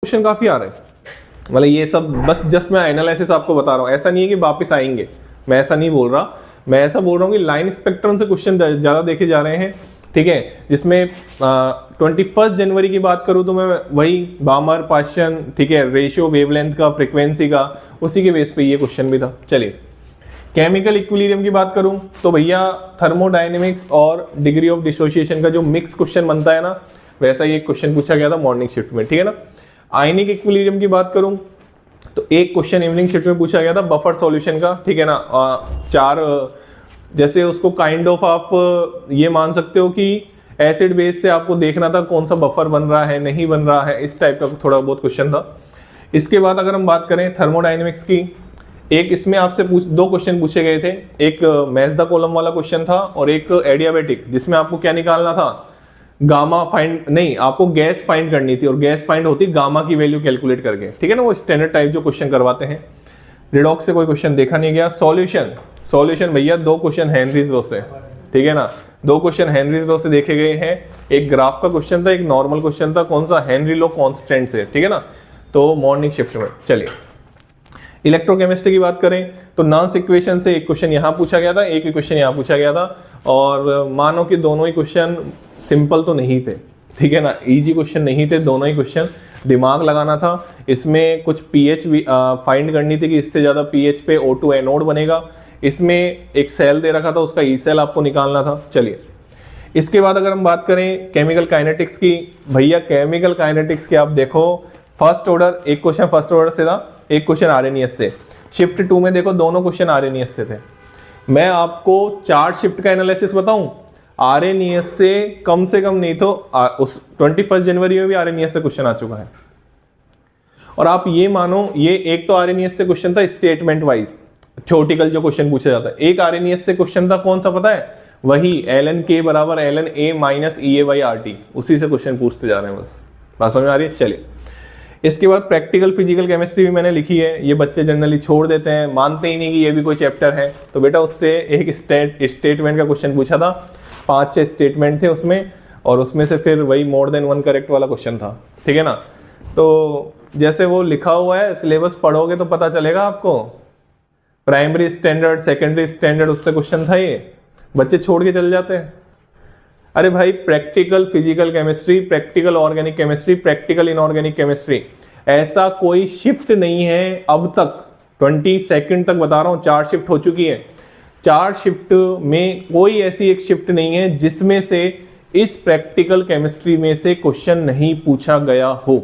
Question काफी आ रहे हैं, मतलब ये सब बस जस्ट मैं एनालिसिस आपको बता रहा हूँ, ऐसा नहीं है कि वापस आएंगे, मैं ऐसा नहीं बोल रहा, मैं ऐसा बोल रहा हूँ कि लाइन स्पेक्ट्रम से क्वेश्चन ज्यादा देखे जा रहे हैं, ठीक है। जिसमें 21 जनवरी की बात करूँ तो मैं वही बामर, पाश्चन, ठीक है, रेशियो, वेवलेंथ का, फ्रीक्वेंसी का, उसी के बेस पे ये क्वेश्चन भी था। चलिए केमिकल इक्विलिब्रियम की बात करूं तो भैया थर्मोडायनेमिक्स और डिग्री ऑफ डिसोसिएशन का जो मिक्स क्वेश्चन बनता है ना, वैसा ये क्वेश्चन पूछा गया था मॉर्निंग शिफ्ट में, ठीक है ना। आयनिक इक्विलिब्रियम की बात करूं तो एक क्वेश्चन इवनिंग शिफ्ट में पूछा गया था बफर सॉल्यूशन का, ठीक है ना। चार, जैसे उसको काइंड ऑफ आप ये मान सकते हो कि एसिड बेस से आपको देखना था कौन सा बफर बन रहा है, नहीं बन रहा है, इस टाइप का थोड़ा बहुत क्वेश्चन था। इसके बाद अगर हम बात करें थर्मोडायनेमिक्स की, एक इसमें आपसे दो क्वेश्चन पूछे गए थे, एक मैच द कॉलम वाला क्वेश्चन था और एक एडियाबेटिक, जिसमें आपको क्या निकालना था, गामा फाइंड नहीं, आपको गैस फाइंड करनी थी और गैस फाइंड होती गामा की वैल्यू कैलकुलेट करके, ठीक है ना, वो स्टैंडर्ड टाइप जो क्वेश्चन करवाते हैं। रिडॉक्स से कोई क्वेश्चन देखा नहीं गया। सॉल्यूशन भैया दो क्वेश्चन हेनरीज लॉ से, ठीक है ना, दो क्वेश्चन हेनरीज लॉ से देखे गए हैं, एक ग्राफ का क्वेश्चन था, एक नॉर्मल क्वेश्चन था, कौन सा, हेनरी लॉ कांस्टेंट से, ठीक है ना, तो मॉर्निंग शिफ्ट में। चलिए इलेक्ट्रोकेमिस्ट्री की बात करें तो नॉन्स इक्वेशन से एक क्वेश्चन यहाँ पूछा गया था, एक क्वेश्चन यहाँ पूछा गया था, और मानो कि दोनों ही क्वेश्चन सिंपल तो नहीं थे, ठीक है ना, इजी क्वेश्चन नहीं थे, दोनों ही क्वेश्चन दिमाग लगाना था। इसमें कुछ पीएच फाइंड करनी थी कि इससे ज्यादा पीएच पे O2 एनोड बनेगा, इसमें एक सेल दे रखा था, उसका ई सेल आपको निकालना था। चलिए इसके बाद अगर हम बात करें केमिकल काइनेटिक्स की, भैया केमिकल काइनेटिक्स के आप देखो फर्स्ट ऑर्डर, एक क्वेश्चन फर्स्ट ऑर्डर से था, एक क्वेश्चन आरएनएस से। शिफ्ट 2 में देखो दोनों क्वेश्चन आरएनएस से थे। मैं आपको चार्ट शिफ्ट का एनालिसिस बताऊं, आरएनएस से कम नहीं तो उस 21 जनवरी में भी आरएनएस से क्वेश्चन आ चुका है। और आप ये मानो, ये एक तो आरएनएस से क्वेश्चन था स्टेटमेंट वाइज थ्योरेटिकल जो क्वेश्चन पूछा जाता है, एक आरएनएस से क्वेश्चन था कौन सा पता है, वही ln k बराबर ln a माइनस EA/RT, उसी से क्वेश्चन पूछते जा रहे हैं, बस बात समझ में आ रही है। चलिए इसके बाद प्रैक्टिकल फिजिकल केमिस्ट्री भी मैंने लिखी है, ये बच्चे जनरली छोड़ देते हैं, मानते ही नहीं कि ये भी कोई चैप्टर है। तो बेटा उससे एक स्टेटमेंट का क्वेश्चन पूछा था, 5-6 स्टेटमेंट थे उसमें, और उसमें से फिर वही मोर देन वन करेक्ट वाला क्वेश्चन था, ठीक है ना। तो जैसे वो लिखा हुआ है, सिलेबस पढ़ोगे तो पता चलेगा आपको, प्राइमरी स्टैंडर्ड, सेकेंडरी स्टैंडर्ड, उससे क्वेश्चन था ये, बच्चे छोड़ के चले जाते हैं। अरे भाई practical physical chemistry, practical organic chemistry, practical inorganic chemistry, ऐसा कोई शिफ्ट नहीं है अब तक, 22 तक बता रहा हूं, 4 शिफ्ट हो चुकी है, 4 शिफ्ट में कोई ऐसी एक शिफ्ट नहीं है जिसमें से इस प्रैक्टिकल केमिस्ट्री में से क्वेश्चन नहीं पूछा गया हो।